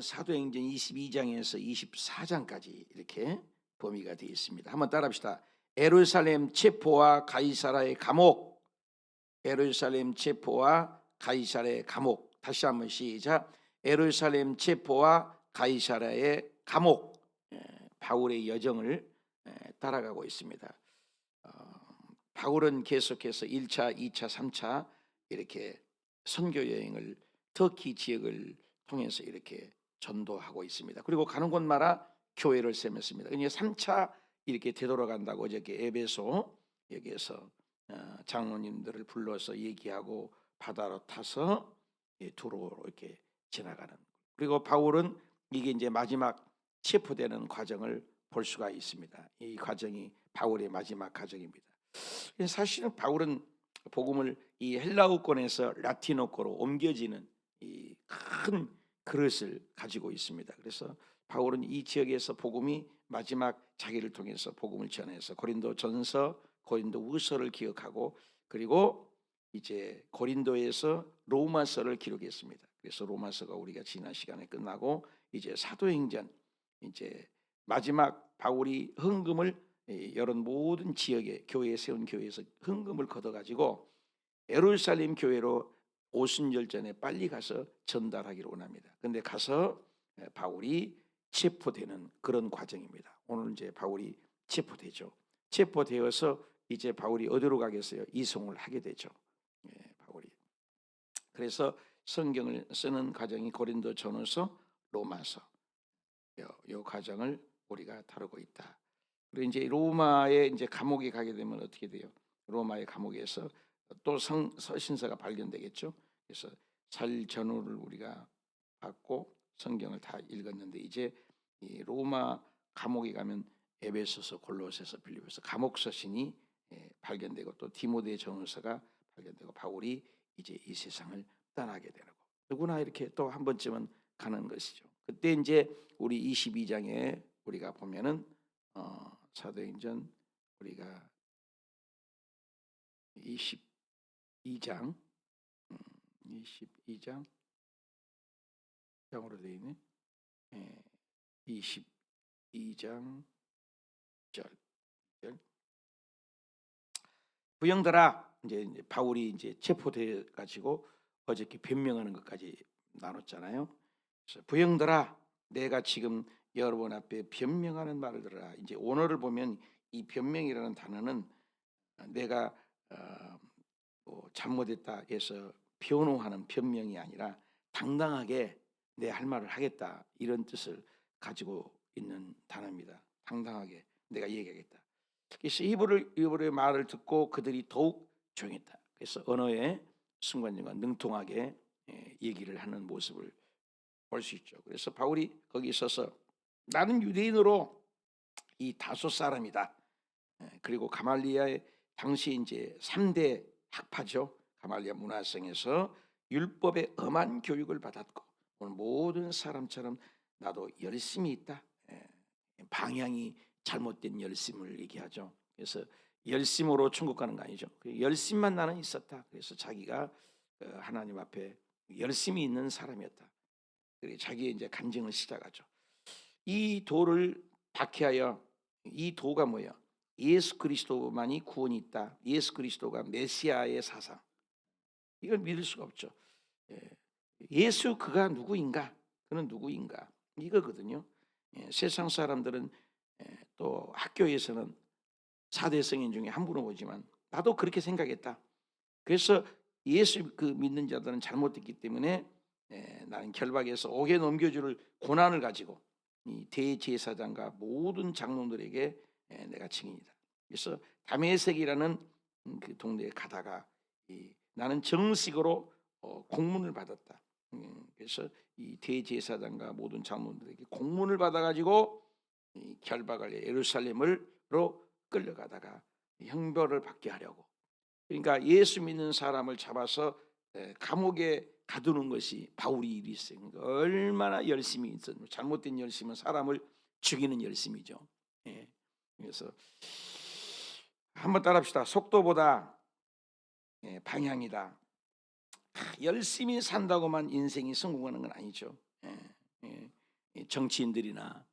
사도행전 22장에서 24장까지 이렇게 범위가 되어 있습니다. 한번 따라합시다. 예루살렘 체포와 가이사라의 감옥. 예루살렘 체포와 가이사라의 감옥. 다시 한번 시작. 예루살렘 체포와 가이사라의 감옥. 바울의 여정을 따라가고 있습니다. 바울은 계속해서 1차, 2차, 3차 이렇게 선교 여행을 터키 지역을 통해서 이렇게 전도하고 있습니다. 그리고 가는 곳마다 교회를 세웠습니다. 이제 3차 이렇게 되돌아간다고 어저께 에베소 여기에서 장로님들을 불러서 얘기하고 바다로 타서 두로로 이렇게 지나가는. 그리고 바울은 이게 이제 마지막 체포되는 과정을 볼 수가 있습니다. 이 과정이 바울의 마지막 과정입니다. 사실은 바울은 복음을 이 헬라어권에서 라틴어권으로 옮겨지는 이 큰 그릇을 가지고 있습니다. 그래서 바울은 이 지역에서 복음이 마지막 자기를 통해서 복음을 전해서 고린도전서, 고린도후서를 기억하고 그리고 이제 고린도에서 로마서를 기록했습니다. 그래서 로마서가 우리가 지난 시간에 끝나고 이제 사도행전 이제 마지막 바울이 헌금을 이런 모든 지역에 교회에 세운 교회에서 헌금을 걷어가지고 예루살렘 교회로 오순절전에 빨리 가서 전달하기를 원합니다. 그런데 가서 바울이 체포되는 그런 과정입니다. 오늘 이제 바울이 체포되죠. 체포되어서 이제 바울이 어디로 가겠어요? 이송을 하게 되죠. 바울이. 그래서 성경을 쓰는 과정이 고린도전서, 로마서. 이 과정을 우리가 다루고 있다. 그리고 이제 로마에 이제 감옥에 가게 되면 어떻게 돼요? 로마의 감옥에서 또 서신서가 발견되겠죠. 그래서 살전후를 우리가 받고 성경을 다 읽었는데 이제 이 로마 감옥에 가면 에베소서, 골로새서, 빌립보서 감옥 서신이 발견되고 또 디모데 전서가 발견되고 바울이 이제 이 세상을 떠나게 되고 누구나 이렇게 또 한 번쯤은 가는 것이죠. 그때 이제 우리 22장에 우리가 보면은 사도행전 우리가 22장 22장으로 되어 있네. 22장 절 부형들아 이제 바울이 이제 체포돼 가지고 어저께 변명하는 것까지 나눴잖아요. 그래서 부형들아 내가 지금 여러분 앞에 변명하는 말을 들어라. 이제 오늘을 보면 이 변명이라는 단어는 내가 잘못했다 해서 변호하는 변명이 아니라 당당하게 내 할 말을 하겠다 이런 뜻을 가지고 있는 단어입니다. 당당하게 내가 얘기하겠다. 그래서 이브의 말을 듣고 그들이 더욱 조용했다. 그래서 언어의 순간순간 능통하게 얘기를 하는 모습을 볼 수 있죠. 그래서 바울이 거기 있어서 나는 유대인으로 이 다소 사람이다. 그리고 가말리아의 당시 이제 3대 학파죠. 가말리아 문화성에서 율법의 엄한 교육을 받았고 오늘 모든 사람처럼 나도 열심이 있다. 방향이 잘못된 열심을 얘기하죠. 그래서 열심으로 천국 가는 거 아니죠. 열심만 나는 있었다. 그래서 자기가 하나님 앞에 열심이 있는 사람이었다. 그리고 자기의 이제 간증을 시작하죠. 이 도를 박해하여 이 도가 뭐예요? 예수 그리스도만이 구원이 있다. 예수 그리스도가 메시아의 사상. 이걸 믿을 수가 없죠. 예수 그가 누구인가? 그는 누구인가? 이거거든요. 세상 사람들은 또 학교에서는 4대 성인 중에 한 분을 보지만 나도 그렇게 생각했다. 그래서 예수 그 믿는 자들은 잘못됐기 때문에 나는 결박해서 옥에 넘겨줄 고난을 가지고 이 대제사장과 모든 장로들에게 내가 증인이다. 그래서 다메섹이라는 그 동네에 가다가 나는 정식으로 공문을 받았다. 그래서 이 대제사장과 모든 장로들에게 공문을 받아가지고 결박을 예루살렘으로 끌려가다가 형벌을 받게 하려고. 그러니까 예수 믿는 사람을 잡아서 감옥에 가두는 것이 바울이 일이 있어요. 그러니까 얼마나 열심히 있었는지. 잘못된 열심은 사람을 죽이는 열심이죠. 그래서 한번 따라합시다. 속도보다 방향이다. 열심히 산다고만 인생이 성공하는 건 아니죠. 정치인들이나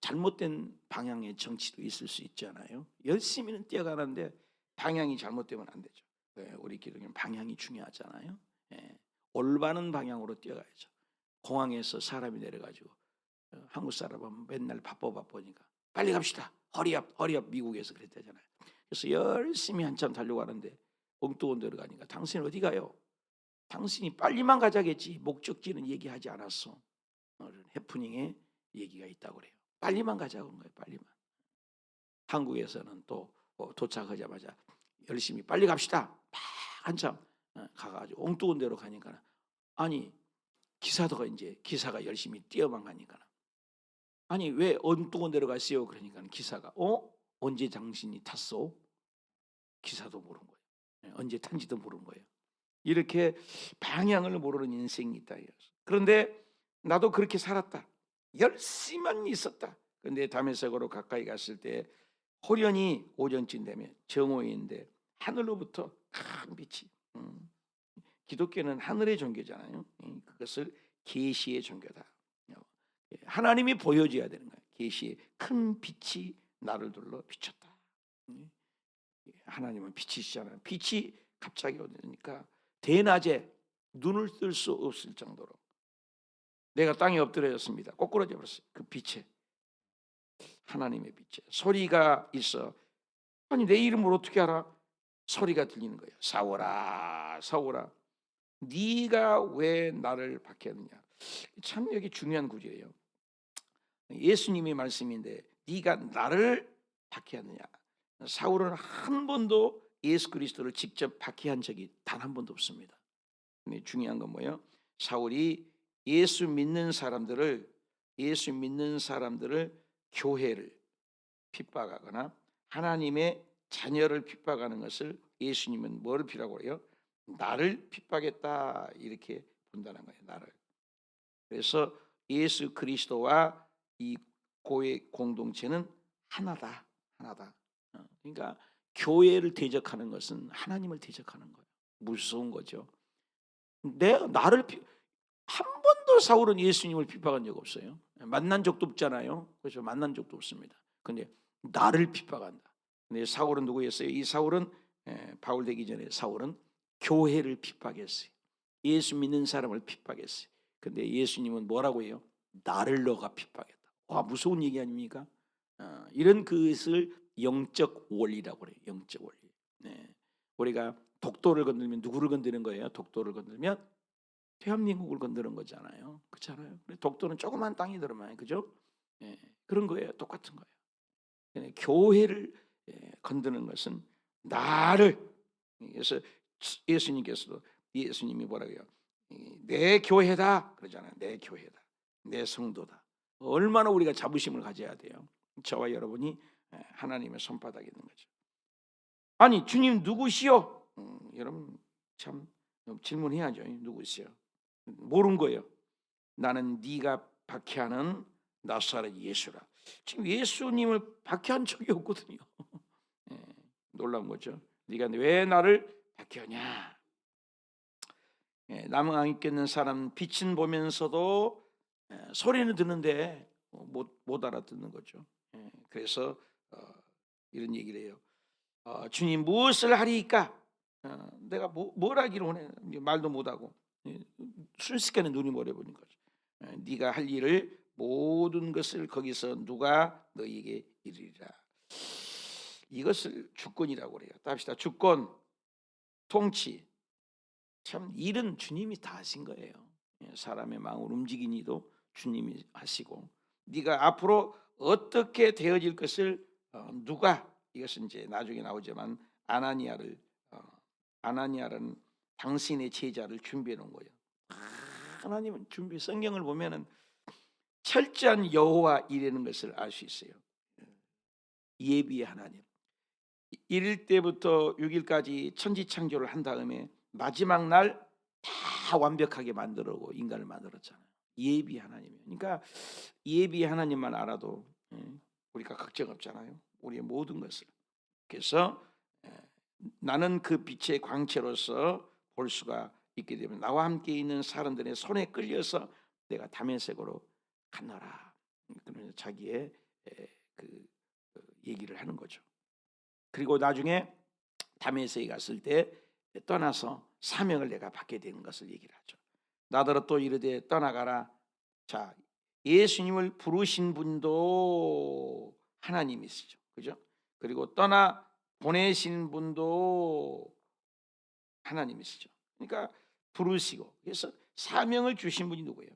잘못된 방향의 정치도 있을 수 있잖아요. 열심히는 뛰어가는데 방향이 잘못되면 안 되죠. 우리 기독교는 방향이 중요하잖아요. 올바른 방향으로 뛰어가야죠. 공항에서 사람이 내려가지고 한국 사람은 맨날 바쁘니까 빨리 갑시다. 허리업 미국에서 그랬다잖아요. 그래서 열심히 한참 달려가는데 엉뚱한 데로 가니까 당신 어디 가요? 당신이 빨리만 가자겠지 목적지는 얘기하지 않았어. 해프닝에 얘기가 있다고 그래요. 빨리만 가자고 한 거예요. 빨리만. 한국에서는 또 도착하자마자 열심히 빨리 갑시다. 막 한참 가가지고 엉뚱한 데로 가니까 아니 기사가 열심히 뛰어만 가니까 아니 왜 엉뚱한 데로 갔어요? 그러니까 기사가 언제 당신이 탔어? 기사도 모르는 거예요. 언제 탄지도 모르는 거예요. 이렇게 방향을 모르는 인생이 있다. 그런데 나도 그렇게 살았다. 열심히만 있었다. 그런데 다메섹으로 가까이 갔을 때 호련히 오전쯤 되면 정오인데 하늘로부터 큰 빛이 기독교는 하늘의 종교잖아요. 그것을 계시의 종교다. 하나님이 보여줘야 되는 거예요. 계시의 큰 빛이 나를 둘러 비쳤다. 하나님은 빛이시잖아요. 빛이 갑자기 오니까 대낮에 눈을 뜰 수 없을 정도로 내가 땅에 엎드려졌습니다. 꼬꾸라져 버렸어요. 그 빛에 하나님의 빛에 소리가 있어. 아니 내 이름을 어떻게 알아? 소리가 들리는 거예요. 사울아 사울아 네가 왜 나를 박해하느냐. 참 여기 중요한 구절이에요. 예수님의 말씀인데 네가 나를 박해하느냐. 사울은 한 번도 예수 그리스도를 직접 박해한 적이 단 한 번도 없습니다. 근데 중요한 건 뭐예요? 사울이 예수 믿는 사람들을 교회를 핍박하거나 하나님의 자녀를 핍박하는 것을 예수님은 뭐를 피라고 해요? 나를 핍박했다 이렇게 본다는 거예요. 나를. 그래서 예수 그리스도와 이 교회 공동체는 하나다. 그러니까 교회를 대적하는 것은 하나님을 대적하는 거예요. 무서운 거죠. 한 번도 사울은 예수님을 핍박한 적 없어요. 만난 적도 없잖아요. 그렇죠. 만난 적도 없습니다. 근데 나를 핍박한다. 근데 사울은 누구였어요? 이 사울은 바울 되기 전에 사울은 교회를 핍박했어요. 예수 믿는 사람을 핍박했어요. 근데 예수님은 뭐라고 해요? 나를 너가 핍박했다. 와, 무서운 얘기 아닙니까? 이런 것을 영적 원리라고 그래요. 영적 원리. 우리가 독도를 건들면 누구를 건드는 거예요? 독도를 건들면 대한민국을 건드는 거잖아요. 그렇잖아요. 독도는 조그만 땅이더만, 그죠? 그런 거예요. 똑같은 거예요. 교회를 건드는 것은 나를. 그래서 예수님이 뭐라고 해요? 내 교회다 그러잖아요. 내 교회다. 내 성도다. 얼마나 우리가 자부심을 가져야 돼요. 저와 여러분이 하나님의 손바닥에 있는 거죠. 아니 주님 누구시오? 여러분 참 질문해야죠. 누구시오? 모르는 거예요. 나는 네가 박해하는 나사렛 예수라. 지금 예수님을 박해한 적이 없거든요. 놀라운 거죠. 네가 왜 나를 박해하냐? 나무가 있겠는 사람 빛은 보면서도 소리는 듣는데 못 알아듣는 거죠. 그래서 이런 얘기를 해요. 주님 무엇을 하리이까? 내가 뭘 하기를 원해? 말도 못하고 순식간에 눈이 멀어버린 거죠. 네가 할 일을 모든 것을 거기서 누가 너에게 이르리라. 이것을 주권이라고 그래요. 답시다. 주권, 통치. 참 일은 주님이 다 하신 거예요. 사람의 마음을 움직인 이도 주님이 하시고 네가 앞으로 어떻게 되어질 것을 누가 이것은 이제 나중에 나오지만 아나니아라는 당신의 제자를 준비해 놓은 거예요. 하나님은 성경을 보면은 철저한 여호와 이라는 것을 알 수 있어요. 예비의 하나님. 1일 때부터 6일까지 천지창조를 한 다음에 마지막 날 다 완벽하게 만들고 인간을 만들었잖아요. 예비 하나님이에요. 그러니까 예비 하나님만 알아도 우리가 걱정 없잖아요. 우리의 모든 것을. 그래서 나는 그 빛의 광채로서 볼 수가 있게 되면 나와 함께 있는 사람들의 손에 끌려서 내가 다메섹으로 갔노라. 그러면서 자기의 그 얘기를 하는 거죠. 그리고 나중에 다메섹에 갔을 때 떠나서 사명을 내가 받게 되는 것을 얘기를 하죠. 나더러 또 이르되 떠나가라. 자, 예수님을 부르신 분도 하나님이시죠. 그죠? 그리고 떠나 보내신 분도 하나님이시죠. 그러니까 부르시고, 그래서 사명을 주신 분이 누구예요?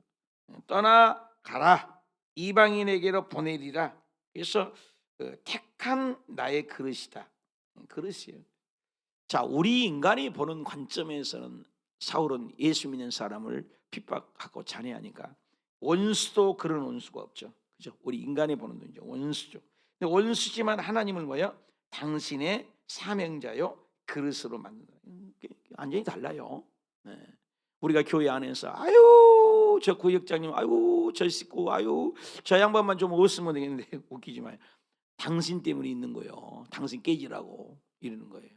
떠나가라. 이방인에게로 보내리라. 그래서 택한 나의 그릇이다. 그릇이에요. 자, 우리 인간이 보는 관점에서는 사울은 예수 믿는 사람을 핍박하고 잔해하니까 원수도 그런 원수가 없죠. 그죠? 우리 인간이 보는 눈이죠. 원수죠. 근데 원수지만 하나님을 뭐요? 당신의 사명자요 그릇으로 만든다. 완전히 달라요. 네. 우리가 교회 안에서 아유 저 구역장님, 아유 저 식구, 아유 저 양반만 좀 웃으면 되겠는데 웃기지 마요. 당신 때문에 있는 거예요. 당신 깨지라고 이러는 거예요.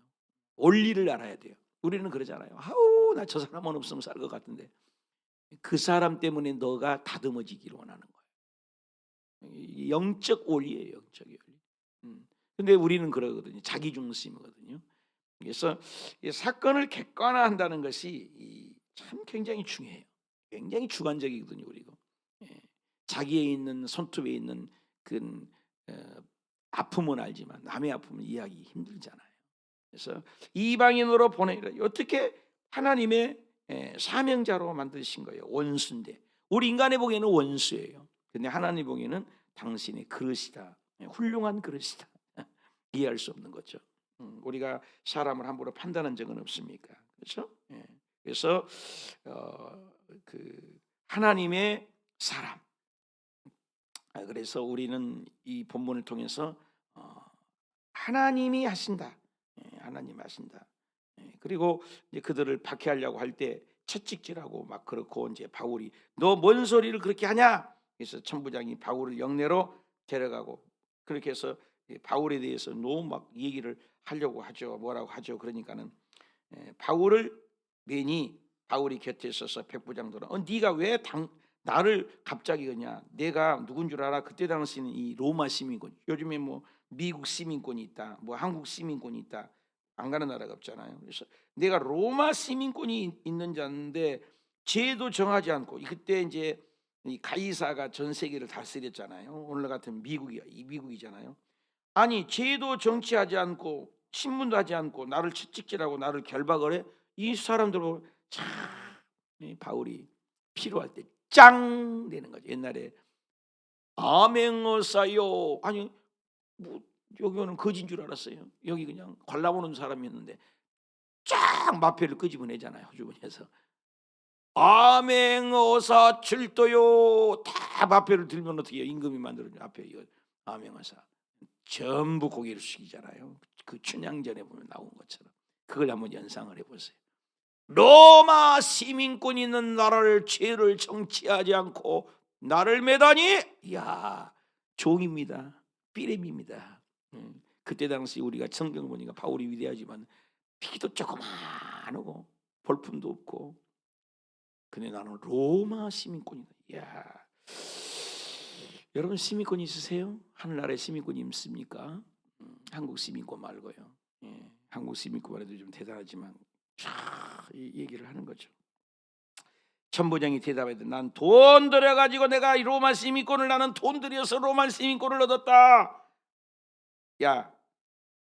원리를 알아야 돼요. 우리는 그러잖아요. 아우 나 저 사람은 없으면 살 것 같은데 그 사람 때문에 너가 다듬어지기를 원하는 거예요. 영적 원리예요. 영적 원리. 근데 우리는 그러거든요. 자기 중심이거든요. 그래서 이 사건을 객관화한다는 것이 참 굉장히 중요해요. 굉장히 주관적이거든요. 그리고 자기에 있는 손톱에 있는 그 아픔은 알지만 남의 아픔은 이해하기 힘들잖아요. 그래서 이방인으로 보내라. 어떻게 하나님의 사명자로 만드신 거예요. 원수인데 우리 인간이 보기에는 원수예요. 근데 하나님 보기에는 당신의 그릇이다. 훌륭한 그릇이다. 이해할 수 없는 거죠. 우리가 사람을 함부로 판단한 적은 없습니까? 그렇죠? 그래서 그 하나님의 사람. 그래서 우리는 이 본문을 통해서 하나님이 하신다. 하나님 하신다. 그리고 이제 그들을 박해하려고 할 때 채찍질하고 막 그렇고 이제 바울이 너 뭔 소리를 그렇게 하냐? 그래서 천부장이 바울을 영내로 데려가고 그렇게 해서 바울에 대해서 너무 막 얘기를 하려고 하죠. 뭐라고 하죠. 그러니까는 바울을 괜히 바울이 곁에 있어서 백부장들은 네가 왜 나를 갑자기 그냐? 내가 누군 줄 알아? 그때 당시는 이 로마 시민권, 요즘에 뭐 미국 시민권이 있다, 뭐 한국 시민권이 있다, 안 가는 나라가 없잖아요. 그래서 내가 로마 시민권이 있는 자인데 죄도 정하지 않고 그때 이제 이 가이사가 전 세계를 다스렸잖아요. 오늘 같은 미국이 이 미국이잖아요. 아니 죄도 정치하지 않고 신문도 하지 않고 나를 채찍질하고 나를 결박을 해. 이 사람들은 참 바울이 필요할 때 짱 되는 거죠. 옛날에 아맹어사요. 아니 뭐 여기는 거진 줄 알았어요. 여기 그냥 관람 오는 사람이었는데 쫙 마패를 끄집어내잖아요. 주변에서 아맹어사 출도요. 다 마패를 들면 어떻게 해요? 임금이 만들어준 앞에 이거 아맹어사 전부 고개를 숙이잖아요. 그 춘향전에 보면 나온 것처럼 그걸 한번 연상을 해보세요. 로마 시민권 있는 나라를 죄를 정치하지 않고 나를 매다니, 이야 종입니다. 삐렘입니다. 그때 당시 우리가 성경 보니까 바울이 위대하지만 피도 조그만하고 볼품도 없고, 근데 나는 로마 시민권이다. 이야, 여러분 시민권 있으세요? 하늘나라에 시민권이 있습니까? 한국 시민권 말고요. 한국 시민권 말해도 좀 대단하지만 이 얘기를 하는 거죠. 천부장이 대답해도 난 돈 들여가지고 내가 로마 시민권을 나는 돈 들여서 로마 시민권을 얻었다. 야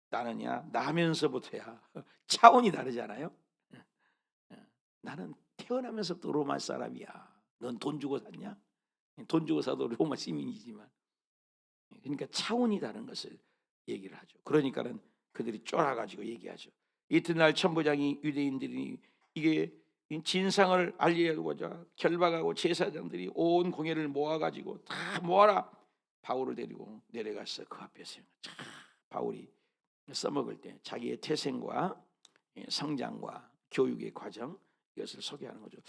나는야 나면서부터야 차원이 다르잖아요. 나는 태어나면서부터 로마 사람이야. 넌 돈 주고 샀냐? 돈 주고 사도 로마 시민이지만, 그러니까 차원이 다른 것을 얘기를 하죠. 그러니까는 그들이 쫄아가지고 얘기하죠. 이튿날 천부장이 유대인들이 이게 진상을 알리고자 결박하고 제사장들이 온 공회를 모아가지고 다 모아라. 바울을 데리고 내려가서 그 앞에서 바울이 써먹을 때 자기의 태생과 성장과 교육의 과정 이것을 소개하는 거죠.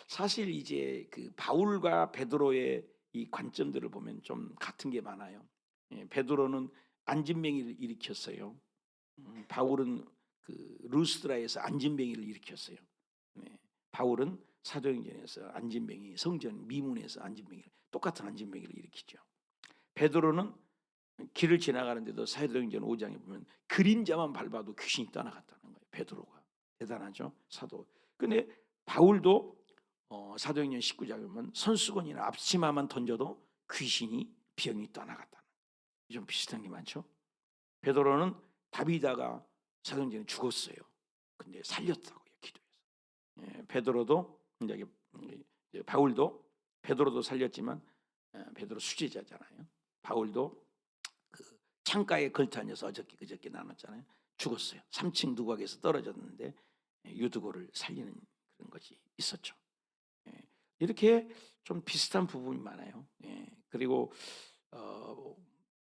사실 이제 그 바울과 베드로의 이 관점들을 보면 좀 같은 게 많아요. 베드로는 안진뱅이를 일으켰어요. 바울은 그 루스드라에서 안진뱅이를 일으켰어요. 바울은 사도행전에서 안진뱅이, 성전 미문에서 안진뱅이를, 똑같은 안진뱅이를 일으키죠. 베드로는 길을 지나가는데도 사도행전 5장에 보면 그림자만 밟아도 귀신이 떠나갔다는 거예요. 베드로가 대단하죠, 사도. 근데 바울도 사도행전 19장에 보면 손수건이나 앞치마만 던져도 귀신이 병이 떠나갔다는 거예요. 좀 비슷한 게 많죠. 베드로는 다비다가 사도행전에 죽었어요. 근데 살렸다고요, 기도해서. 베드로도 이제 바울도 베드로도 살렸지만 베드로 수제자잖아요. 바울도 그 창가에 걸터앉아서 어저께 나눴잖아요. 죽었어요. 3층 두각에서 떨어졌는데 유두고를 살리는 그런 것이 있었죠. 이렇게 좀 비슷한 부분이 많아요. 그리고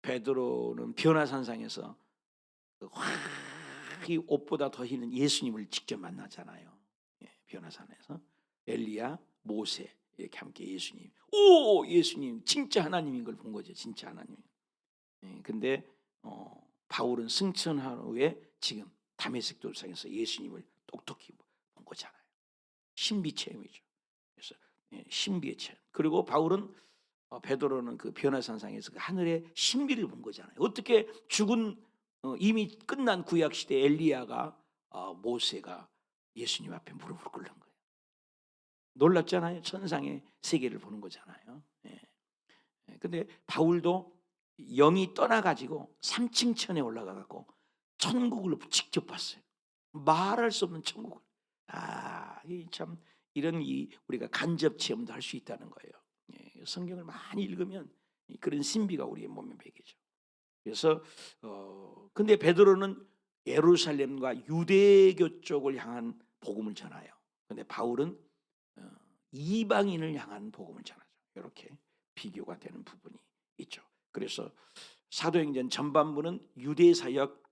베드로는 변화산상에서 확 이 옷보다 더 희는 예수님을 직접 만나잖아요. 변화산에서 엘리야, 모세 이렇게 함께 예수님, 예수님 진짜 하나님인 걸 본 거죠. 진짜 하나님. 근데 바울은 승천한 후에 지금 다메섹 돌상에서 예수님을 똑똑히 본 거잖아요. 신비 체험이죠. 그래서 신비의 체험. 그리고 바울은 베드로는 그 변화산상에서 그 하늘의 신비를 본 거잖아요. 어떻게 죽은 이미 끝난 구약 시대 엘리야가 모세가 예수님 앞에 무릎을 꿇는 거예요. 놀랍잖아요. 천상의 세계를 보는 거잖아요. 근데 바울도 영이 떠나가지고 3층 천에 올라가갖고 천국을 직접 봤어요. 말할 수 없는 천국을. 참 이런 우리가 간접 체험도 할 수 있다는 거예요. 성경을 많이 읽으면 그런 신비가 우리의 몸에 배기죠. 그래서 근데 베드로는 예루살렘과 유대교 쪽을 향한 복음을 전하요. 근데 바울은 이방인을 향한 복음을 전하죠. 이렇게 비교가 되는 부분이 있죠. 그래서 사도행전 전반부는 유대 사역,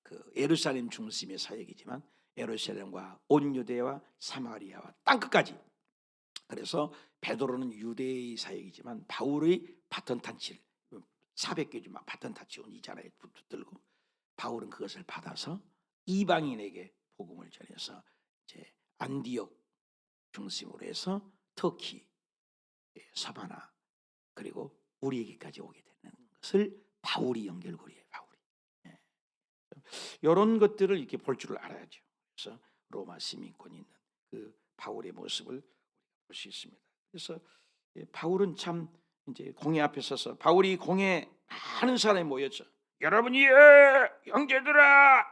그 예루살렘 중심의 사역이지만 예루살렘과 온 유대와 사마리아와 땅끝까지. 그래서 베드로는 유대의 사역이지만 바울의 바톤 타치를 400개 막 바톤 타치 이잖아요. 붙들고 바울은 그것을 받아서 이방인에게 복음을 전해서 이제 안디옥 중심으로 해서 터키, 서바나 그리고 우리에게까지 오게 되는 것을 바울이 연결고리예요. 바울이. 이런 것들을 이렇게 볼 줄을 알아야죠. 그래서 로마 시민권이 있는 그 바울의 모습을 볼 수 있습니다. 그래서 바울은 참 이제 공회 앞에 서서 바울이 공회에 많은 사람이 모였죠. 여러분이 형제들아,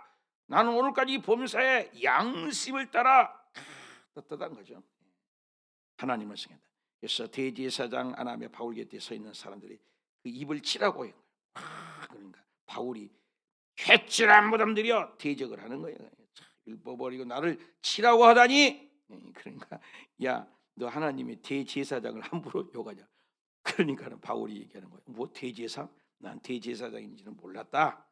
나는 오늘까지 범사에 양심을 따라 떳떳한 거죠. 하나님을 생각한다. 그래서 대제사장 아나베 바울 곁에 서 있는 사람들이 그 입을 치라고 해요. 그러니까 바울이 회칠한 무덤들이여 대적을 하는 거예요. 율법버리고 나를 치라고 하다니. 그러니까 야, 너 하나님의 대제사장을 함부로 욕하냐. 그러니까는 바울이 얘기하는 거예요. 뭐 대제사? 난 대제사장인지는 몰랐다.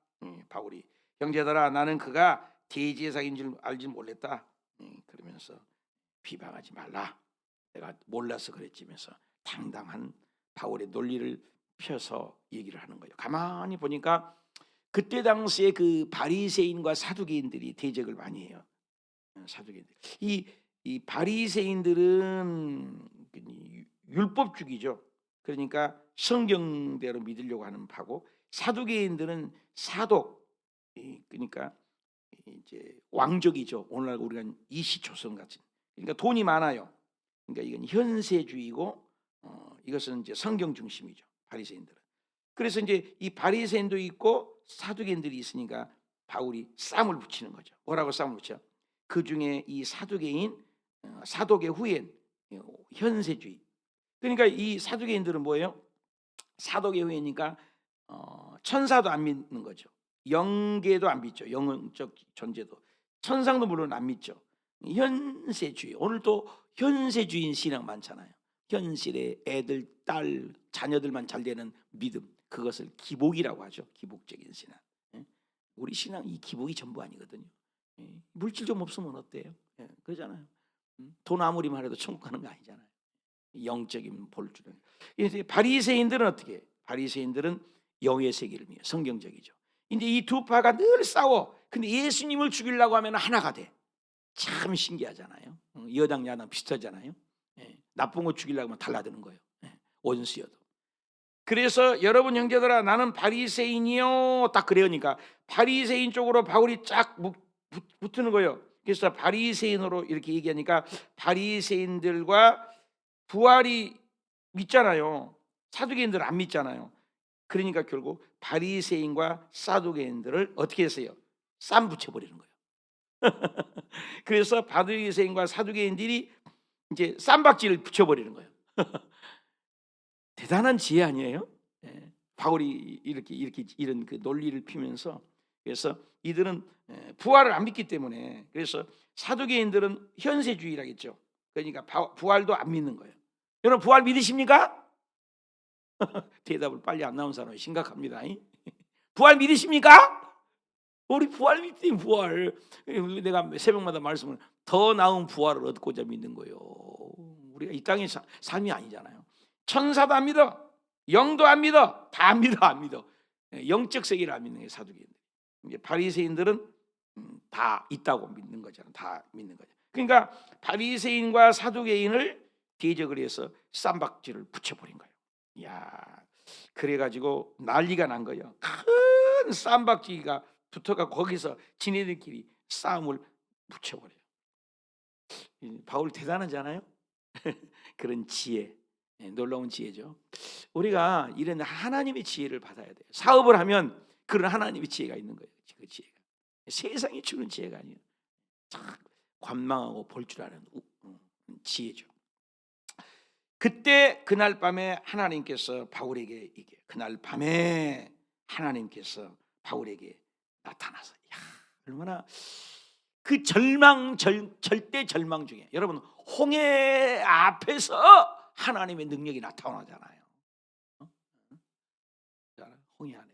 바울이 형제들아, 나는 그가 대제사장인 줄 알지 몰랐다. 그러면서 비방하지 말라. 내가 몰라서 그랬지면서 당당한 바울의 논리를 펴서 얘기를 하는 거예요. 가만히 보니까 그때 당시에 그 바리새인과 사두개인들이 대적을 많이 해요. 사두개인들. 이 바리새인들은 율법주의죠. 그러니까 성경대로 믿으려고 하는 파고, 사두개인들은 사독, 그러니까 이제 왕족이죠. 오늘날 우리가 이시조선 같은. 그러니까 돈이 많아요. 그러니까 이건 현세주의고, 이것은 이제 성경 중심이죠. 바리새인들은. 그래서 이제 이 바리새인도 있고 사두개인들이 있으니까 바울이 쌈을 붙이는 거죠. 뭐라고 쌈을 붙여? 그 중에 이 사두개인, 사독의 후예인 현세주의. 그러니까 이 사두개인들은 뭐예요? 사독의 후예니까 천사도 안 믿는 거죠. 영계도 안 믿죠. 영적 존재도. 천상도 물론 안 믿죠. 현세주의. 오늘 또 현세주의인 신앙 많잖아요. 현실에 애들, 딸, 자녀들만 잘 되는 믿음, 그것을 기복이라고 하죠. 기복적인 신앙. 우리 신앙 이 기복이 전부 아니거든요. 물질 좀 없으면 어때요? 그러잖아요. 돈 아무리 말해도 천국 가는 거 아니잖아요. 영적인 볼줄은. 바리새인들은 어떻게 해요? 바리새인들은 영의 세계를 믿어요. 성경적이죠. 이제 이 두 파가 늘 싸워. 근데 예수님을 죽이려고 하면 하나가 돼. 참 신기하잖아요. 여당 야당 비슷하잖아요. 나쁜 거 죽이려고 하면 달라드는 거예요. 원수여도. 그래서 여러분 형제들아, 나는 바리새인이요, 딱 그러니까 바리새인 쪽으로 바울이 쫙 붙는 거예요. 그래서 바리새인으로 이렇게 얘기하니까 바리새인들과 부활이 믿잖아요. 사두개인들은 안 믿잖아요. 그러니까 결국 바리새인과 사두개인들을 어떻게 했어요? 쌈 붙여버리는 거예요. 그래서 바리새인과 사두개인들이 이제 쌈박질을 붙여버리는 거예요. 대단한 지혜 아니에요? 예. 바울이 이렇게 이런 그 논리를 피면서, 그래서 이들은 부활을 안 믿기 때문에, 그래서 사두개인들은 현세주의라겠죠. 그러니까 부활도 안 믿는 거예요. 여러분 부활 믿으십니까? 대답을 빨리 안 나온 사람이 심각합니다. 부활 믿으십니까? 우리 부활 믿지. 부활, 내가 새벽마다 말씀을, 더 나은 부활을 얻고자 믿는 거예요. 우리가 이 땅의 삶이 아니잖아요. 천사도 안 믿어, 영도 안 믿어, 다 안 믿어. 안 믿어. 영적 세계를 안 믿는 게 사두개인들. 이제 바리새인들은 다 있다고 믿는 거잖아요. 다 믿는 거죠. 그러니까 바리새인과 사두개인을 대적을 해서 쌈박질을 붙여버린 거예요. 야, 그래가지고 난리가 난 거예요. 큰 쌈박지가 붙어가 거기서 지네들끼리 싸움을 붙여버려요. 바울 대단하잖아요. 그런 지혜, 놀라운 지혜죠. 우리가 이런 하나님의 지혜를 받아야 돼요. 사업을 하면 그런 하나님의 지혜가 있는 거예요. 그 지혜가 세상이 주는 지혜가 아니에요. 참 관망하고 볼 줄 아는 지혜죠. 그때 그날 밤에 하나님께서 바울에게 그날 밤에 하나님께서 바울에게 나타나서, 야, 얼마나 그 절대 절망 중에, 여러분 홍해 앞에서 하나님의 능력이 나타나잖아요. 홍해 안에서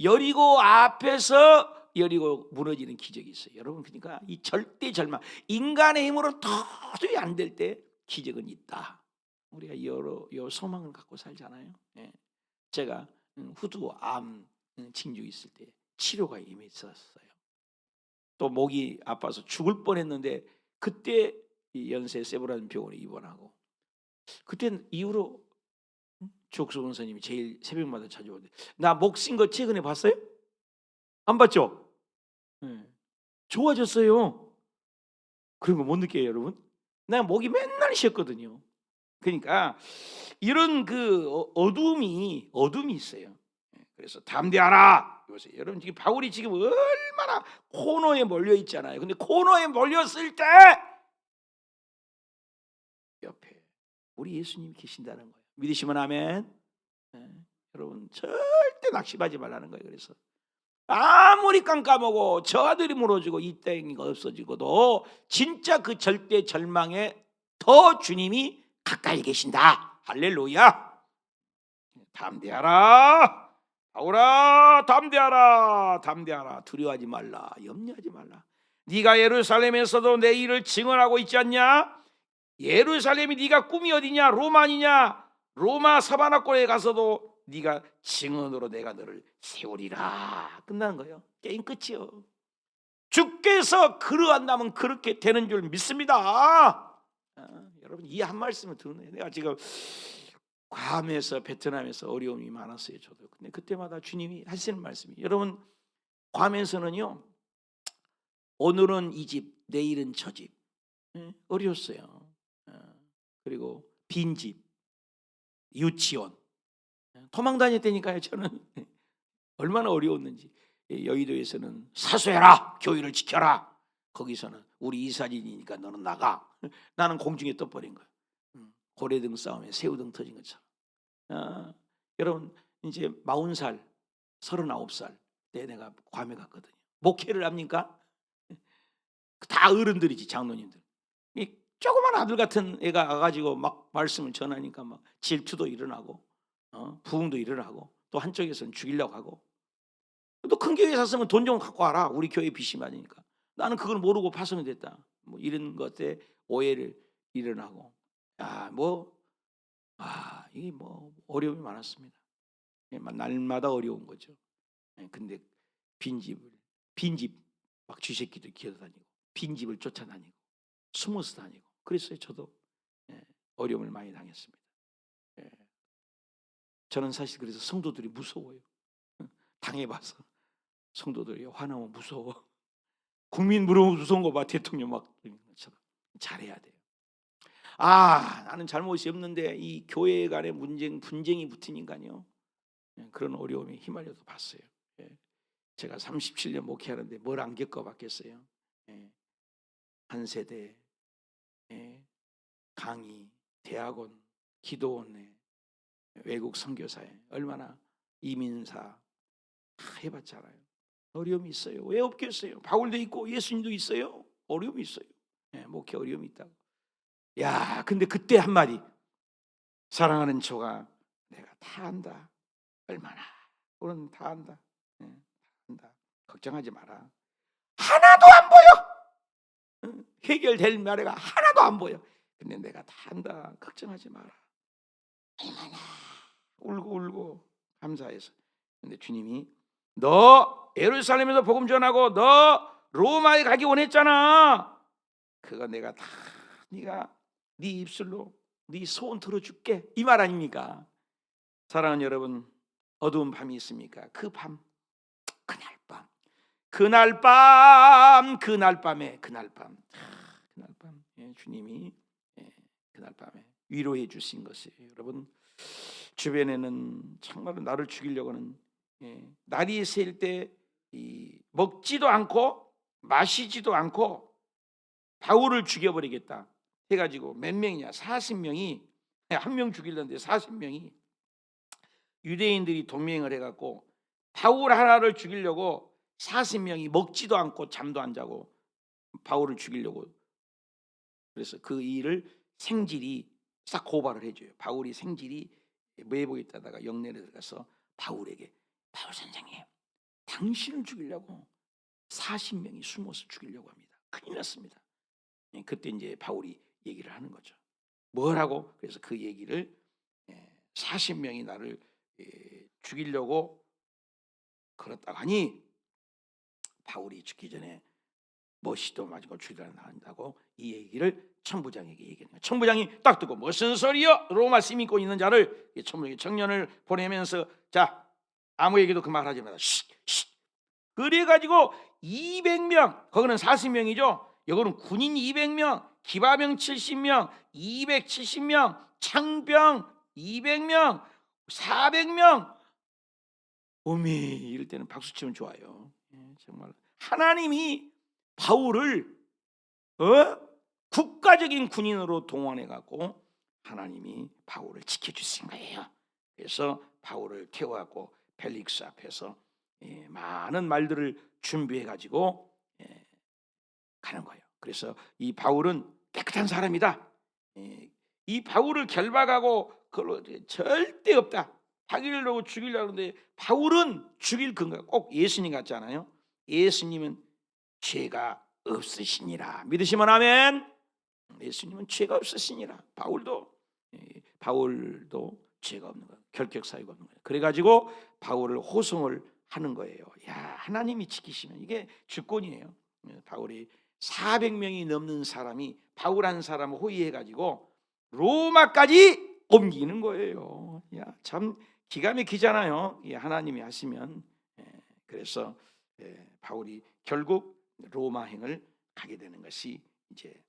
여리고 앞에서 여리고 무너지는 기적이 있어요. 여러분, 그러니까 이 절대 절망, 인간의 힘으로 도저히 안 될 때 기적은 있다. 우리가 요 소망을 갖고 살잖아요. 제가 후두암 징조 있을 때 치료가 임했었어요. 또 목이 아파서 죽을 뻔했는데 그때 이 연세 세브란 병원에 입원하고, 그때 이후로 주옥수 원사님이 제일 새벽마다 찾아오는데, 나 목 쓴 거 최근에 봤어요? 안 봤죠? 좋아졌어요. 그런 거 못 느껴요, 여러분? 나 목이 맨날 쉬었거든요. 그러니까 이런 그 어둠이 있어요. 그래서 담대하라. 여러분 지금 바울이 지금 얼마나 코너에 몰려 있잖아요. 근데 코너에 몰렸을 때 옆에 우리 예수님이 계신다는 거예요. 믿으시면 아멘. 여러분 절대 낙심하지 말라는 거예요. 그래서 아무리 깜깜하고 저 하늘이 무너지고 이 땅이 없어지고도 진짜 그 절대 절망에 더 주님이 가까이 계신다. 할렐루야. 담대하라. 바울아, 담대하라. 두려워하지 말라. 염려하지 말라. 네가 예루살렘에서도 내 일을 증언하고 있지 않냐? 예루살렘이 네가 꿈이 어디냐? 로마니냐? 로마 사바나골에 가서도 네가 증언으로 내가 너를 세우리라. 끝나는 거예요. 게임 끝이요. 주께서 그러한다면 그렇게 되는 줄 믿습니다. 여러분 이 한 말씀을 듣는, 내가 지금 괌에서 베트남에서 어려움이 많았어요. 저도. 근데 그때마다 주님이 하시는 말씀이, 여러분 괌에서는요, 오늘은 이 집, 내일은 저 집, 어려웠어요. 그리고 빈집, 유치원, 도망 다녔다니까요. 저는 얼마나 어려웠는지. 여의도에서는 사수해라, 교회를 지켜라. 거기서는 우리 이사진이니까 너는 나가. 나는 공중에 떠버린 거야. 고래등 싸움에 새우등 터진 것처럼. 여러분 이제 40살, 39살 때 내가 괌에 갔거든요. 목회를 합니까? 다 어른들이지, 장로님들. 이 조그만 아들 같은 애가 와가지고 막 말씀을 전하니까 막 질투도 일어나고, 부흥도 일어나고, 또 한쪽에서는 죽이려고 하고, 또 큰 교회 샀으면 돈 좀 갖고 와라. 우리 교회 빚이 많으니까. 나는 그걸 모르고 파송이 됐다. 뭐 이런 것에 오해를 일어나고, 이게 뭐 어려움이 많았습니다. 날마다 어려운 거죠. 근데 빈집 막 쥐새끼도 기어다니고, 빈집을 쫓아다니고, 숨어서 다니고 그랬어요. 저도 어려움을 많이 당했습니다. 저는 사실 그래서 성도들이 무서워요. 당해봐서 성도들이 화나면 무서워. 국민 무서운 거 봐. 대통령 막 것처럼 잘해야 돼요. 나는 잘못이 없는데 이 교회 간의 분쟁이 붙으니까요. 그런 어려움에 휘말려서 봤어요. 제가 37년 목회하는데 뭘 안 겪어봤겠어요. 한 세대, 강의, 대학원, 기도원에, 외국 선교사에 얼마나 이민사 다 해봤잖아요. 어려움이 있어요. 왜 없겠어요? 바울도 있고 예수님도 있어요. 어려움이 있어요. 목회 어려움이 있다고. 근데 그때 한마디, 사랑하는 초가 내가 다 안다. 얼마나 우리는 다 안다. 다 안다. 걱정하지 마라. 하나도 안 보여. 해결될 말이가 하나도 안 보여. 근데 내가 다 안다. 걱정하지 마라. 얼마나 울고 감사해서. 근데 주님이 너 예루살렘에서 복음 전하고 너 로마에 가기 원했잖아. 그거 내가 다 네가 네 입술로 네 소원 들어줄게, 이 말 아닙니까? 사랑하는 여러분, 어두운 밤이 있습니까? 그 밤, 그날 밤에 주님이 그날 밤에 위로해 주신 것이에요. 여러분, 주변에는 정말로 나를 죽이려고 하는, 날이 셀 때 먹지도 않고 마시지도 않고 바울을 죽여버리겠다 해가지고 몇 명이냐, 40명이, 한 명 죽이려는데 40명이 유대인들이 동맹을 해갖고 바울 하나를 죽이려고 40명이 먹지도 않고 잠도 안 자고 바울을 죽이려고. 그래서 그 일을 생질이 싹 고발을 해줘요. 바울이 생질이 매복에 있다가 영내에 들어가서 바울에게, 바울 선생님, 당신을 죽이려고 40명이 숨어서 죽이려고 합니다. 큰일 났습니다. 그때 이제 바울이 얘기를 하는 거죠. 뭐라고? 그래서 그 얘기를, 40명이 나를 죽이려고 그렇다고 하니 바울이 죽기 전에 뭐시도 맞고 죽이려 한다고 이 얘기를 천부장에게 얘기하는 거예요. 천부장이 딱 듣고 무슨 소리요? 로마 씨 믿고 있는 자를, 천부장이 청년을 보내면서 자, 아무에게도 그 말하지 마라. 그래가지고 200명, 거기는 40명이죠. 여기는 군인 200명, 기바병 70명, 270명, 창병 200명, 400명. 오메, 이럴 때는 박수 치면 좋아요. 정말 하나님이 바울을 국가적인 군인으로 동원해 갖고 하나님이 바울을 지켜주신 거예요. 그래서 바울을 태워갖고 펠릭스 앞에서 많은 말들을 준비해 가지고 가는 거예요. 그래서 이 바울은 깨끗한 사람이다. 이 바울을 결박하고 그걸로 절대 없다. 자기를 죽이려고 하는데 바울은 죽일 근거가 꼭 예수님 같잖아요. 예수님은 죄가 없으시니라. 믿으시면 아멘. 예수님은 죄가 없으시니라. 바울도 죄가 없는 거예요. 결격 사유가 없는 거예요. 그래가지고 바울을 호송을 하는 거예요. 하나님이 지키시면 이게 주권이에요. 바울이 400명이 넘는 사람이 바울 한 사람을 호위해가지고 로마까지 옮기는 거예요. 참 기가 막히잖아요. 하나님이 하시면. 그래서 바울이 결국 로마행을 가게 되는 것이 이제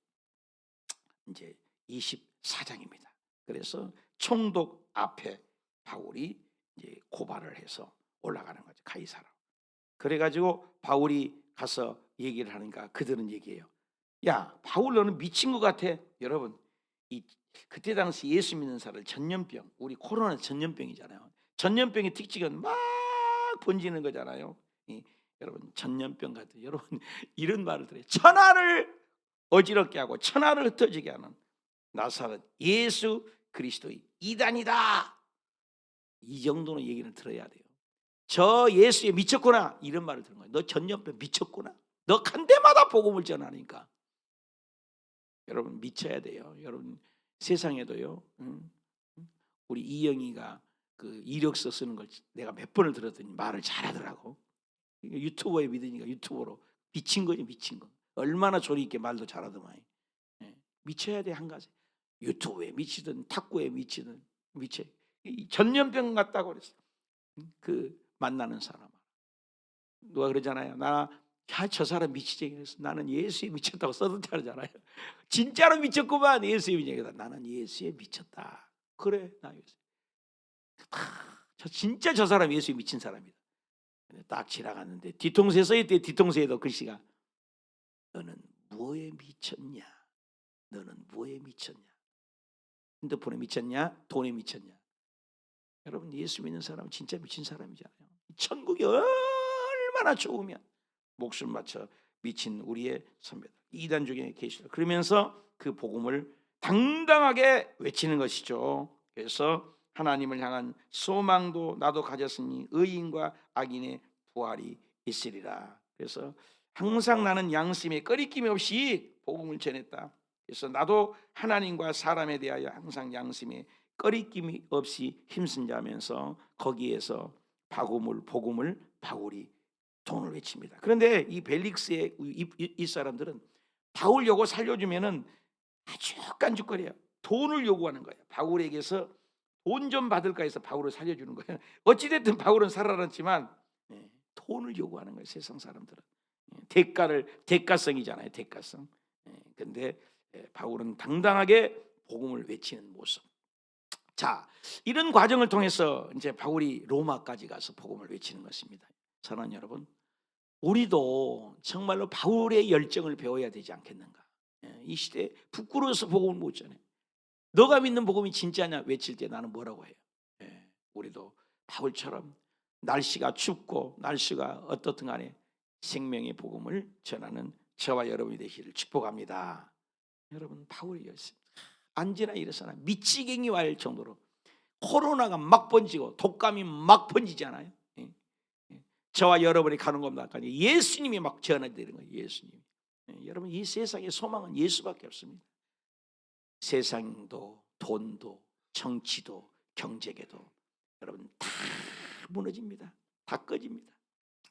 24장입니다. 그래서 총독 앞에 바울이 이제 고발을 해서 올라가는 거죠. 가이사라. 그래가지고 바울이 가서 얘기를 하니까 그들은 얘기해요. 야, 바울 너는 미친 것 같아. 여러분, 그때 당시 예수 믿는 사람을 전염병, 우리 코로나 전염병이잖아요. 전염병의 특징은 막 번지는 거잖아요. 여러분, 전염병 같은, 여러분 이런 말을 들어요. 천하를 어지럽게 하고 천하를 흩어지게 하는 나사렛 예수 그리스도의 이단이다. 이 정도の얘기를 들어야 돼요. 저 예수에 미쳤구나, 이런 말을 들은 거예요. 너 전염병 미쳤구나. 너 간 데마다 복음을 전하니까. 여러분 미쳐야 돼요. 여러분 세상에도요. 우리 이영이가 그 이력서 쓰는 걸 내가 몇 번을 들었더니 말을 잘하더라고. 유튜버에 믿으니까 유튜버로 미친 거지, 미친 거. 얼마나 조리 있게 말도 잘하더만. 미쳐야 돼. 한 가지. 유튜브에 미치든 탁구에 미치든 미쳐. 전염병 같다고 그랬어요. 그 만나는 사람. 누가 그러잖아요. 저 사람 미치쟁이 그래서 나는 예수에 미쳤다고 써도 되잖아요. 진짜로 미쳤구만. 예수에 미쳤다. 나는 예수에 미쳤다. 그래, 나 예수. 진짜 저 사람 예수에 미친 사람이다. 딱 지나갔는데 뒤통수에 써있대. 뒤통수에도 글씨가 너는 뭐에 미쳤냐? 너는 뭐에 미쳤냐? 핸드폰에 미쳤냐? 돈에 미쳤냐? 여러분, 예수 믿는 사람은 진짜 미친 사람이잖아요. 천국이 얼마나 좋으면 목숨 바쳐 미친 우리의 선배들 이단 중에 계시다. 그러면서 그 복음을 당당하게 외치는 것이죠. 그래서 하나님을 향한 소망도 나도 가졌으니 의인과 악인의 부활이 있으리라. 그래서 항상 나는 양심에 꺼리낌 없이 복음을 전했다. 그래서 나도 하나님과 사람에 대하여 항상 양심에 꺼리낌 없이 힘쓴 자면서 거기에서 복음을 바울이 돈을 외칩니다. 그런데 이 벨릭스의 이 사람들은 바울 요구 살려주면은 아주 깐죽거려요. 돈을 요구하는 거예요. 바울에게서 돈 좀 받을까 해서 바울을 살려주는 거예요. 어찌됐든 바울은 살아났지만 돈을 요구하는 거예요. 세상 사람들은 대가성이잖아요. 대가성. 근데 바울은 당당하게 복음을 외치는 모습. 자, 이런 과정을 통해서 이제 바울이 로마까지 가서 복음을 외치는 것입니다. 사랑하는 여러분, 우리도 정말로 바울의 열정을 배워야 되지 않겠는가? 이 시대에 부끄러워서 복음을 못 전해. 너가 믿는 복음이 진짜냐 외칠 때 나는 뭐라고 해요? 우리도 바울처럼 날씨가 춥고 날씨가 어떻든 간에 생명의 복음을 전하는 저와 여러분이 되시기를 축복합니다. 여러분, 바울이었습니다. 안지나 일어서나 미치겠니 할 정도로 코로나가 막 번지고 독감이 막 번지잖아요. 저와 여러분이 가는 겁니다. 예수님이 막 전해드리는 거예요. 예수님. 여러분, 이 세상의 소망은 예수밖에 없습니다. 세상도 돈도 정치도 경제계도 여러분 다 무너집니다. 다 꺼집니다.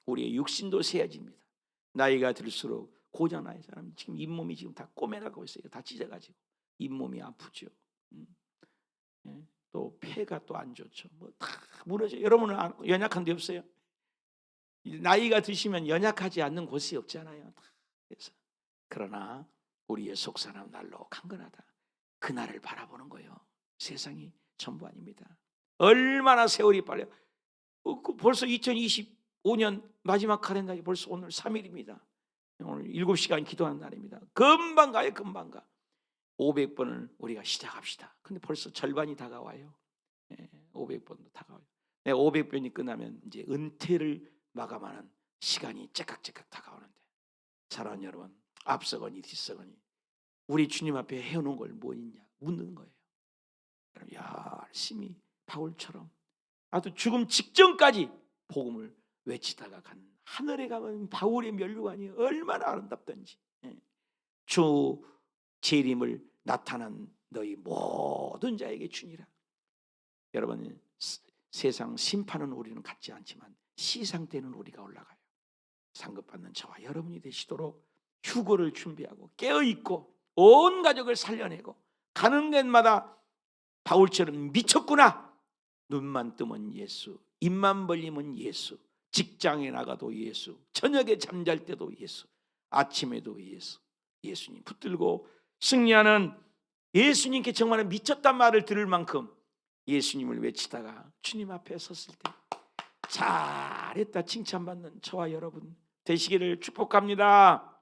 우리의 육신도 세어집니다. 나이가 들수록 고장나는 사람 지금 잇몸이 지금 다 꼬매나가고 있어요. 다 찢어가지고 잇몸이 아프죠. 또 폐가 또 안 좋죠. 뭐 다 무너져. 여러분은 연약한 데 없어요? 나이가 드시면 연약하지 않는 곳이 없잖아요. 그래서 그러나 우리의 속사람 날로 강건하다. 그날을 바라보는 거예요. 세상이 전부 아닙니다. 얼마나 세월이 빨려. 벌써 2025년 마지막 카렌더에 벌써 오늘 3일입니다. 오늘 7시간 기도하는 날입니다. 금방 가요. 금방 가. 500번을 우리가 시작합시다. 근데 벌써 절반이 다가와요. 500번도 다가와요. 500번이 끝나면 이제 은퇴를 마감하는 시간이 째깍째깍 다가오는데, 사랑하는 여러분, 앞서거니 뒤서거니 우리 주님 앞에 해놓은 걸 뭐 있냐 묻는 거예요. 열심히 바울처럼 아주 죽음 직전까지 복음을 외치다가 간 하늘에 가면 바울의 면류관이 얼마나 아름답던지. 주 재림을 나타난 너희 모든 자에게 주니라. 여러분, 세상 심판은 우리는 갖지 않지만 시상 때는 우리가 올라가요. 상급받는 저와 여러분이 되시도록 휴거를 준비하고 깨어있고 온 가족을 살려내고 가는 데마다 바울처럼 미쳤구나. 눈만 뜨면 예수, 입만 벌리면 예수, 직장에 나가도 예수, 저녁에 잠잘 때도 예수, 아침에도 예수, 예수님 붙들고 승리하는, 예수님께 정말 미쳤단 말을 들을 만큼 예수님을 외치다가 주님 앞에 섰을 때 잘했다 칭찬받는 저와 여러분 되시기를 축복합니다.